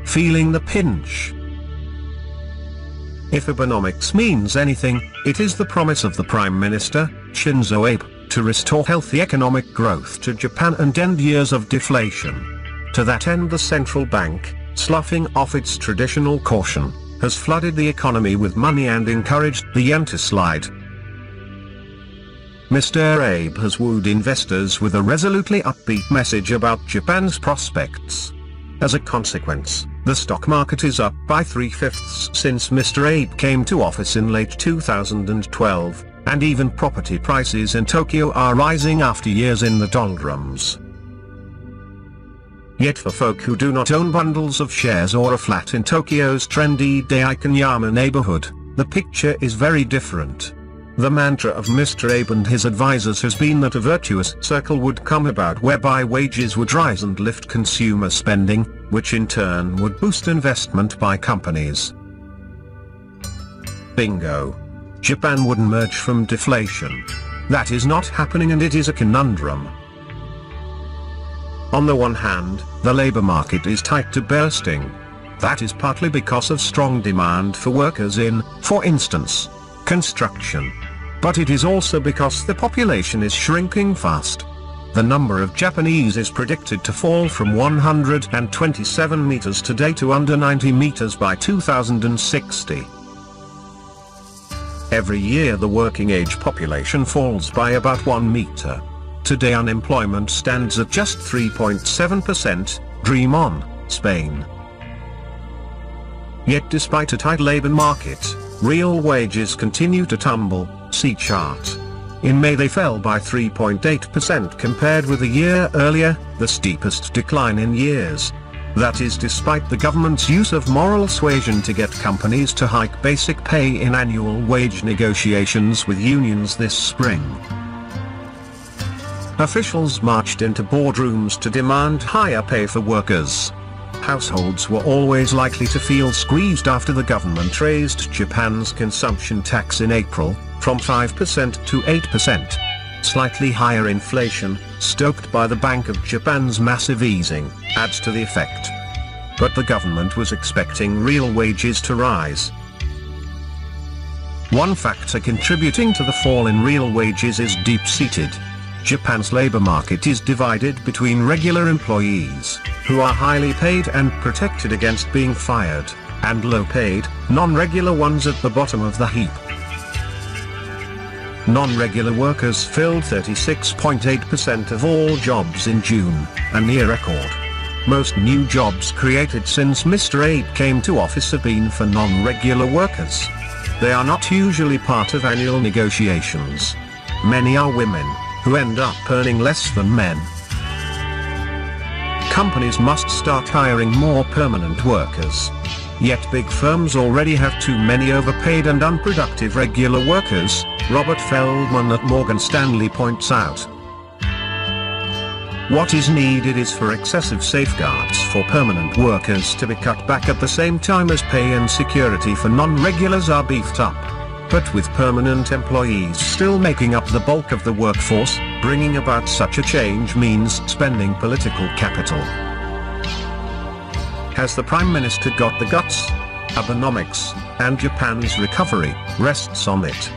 feeling the pinch. If Abenomics means anything, it is the promise of the Prime Minister, Shinzo Abe, to restore healthy economic growth to Japan and end years of deflation. To that end, the central bank, sloughing off its traditional caution, has flooded the economy with money and encouraged the yen to slide. Mr Abe has wooed investors with a resolutely upbeat message about Japan's prospects. As a consequence, the stock market is up by 3/5 since Mr Abe came to office in late 2012, and even property prices in Tokyo are rising after years in the doldrums. Yet for folk who do not own bundles of shares or a flat in Tokyo's trendy Daikanyama neighbourhood, the picture is very different. The mantra of Mr Abe and his advisors has been that a virtuous circle would come about whereby wages would rise and lift consumer spending, which in turn would boost investment by companies. Bingo! Japan would emerge from deflation. That is not happening, and it is a conundrum. On the one hand, the labour market is tight to bursting. That is partly because of strong demand for workers in, for instance, construction. But it is also because the population is shrinking fast. The number of Japanese is predicted to fall from 127 meters today to under 90 meters by 2060. Every year the working age population falls by about 1 meter. Today unemployment stands at just 3.7%, dream on, Spain. Yet despite a tight labour market, real wages continue to tumble, see chart. In May they fell by 3.8% compared with a year earlier, the steepest decline in years. That is despite the government's use of moral suasion to get companies to hike basic pay in annual wage negotiations with unions this spring. Officials marched into boardrooms to demand higher pay for workers. Households were always likely to feel squeezed after the government raised Japan's consumption tax in April, from 5% to 8%. Slightly higher inflation, stoked by the Bank of Japan's massive easing, adds to the effect. But the government was expecting real wages to rise. One factor contributing to the fall in real wages is deep-seated. Japan's labor market is divided between regular employees, who are highly paid and protected against being fired, and low-paid, non-regular ones at the bottom of the heap. Non-regular workers filled 36.8% of all jobs in June, a near record. Most new jobs created since Mr. Abe came to office have been for non-regular workers. They are not usually part of annual negotiations. Many are women, who end up earning less than men. Companies must start hiring more permanent workers. Yet big firms already have too many overpaid and unproductive regular workers, Robert Feldman at Morgan Stanley points out. What is needed is for excessive safeguards for permanent workers to be cut back at the same time as pay and security for non-regulars are beefed up. But with permanent employees still making up the bulk of the workforce, bringing about such a change means spending political capital. Has the Prime Minister got the guts? Abenomics, and Japan's recovery, rests on it.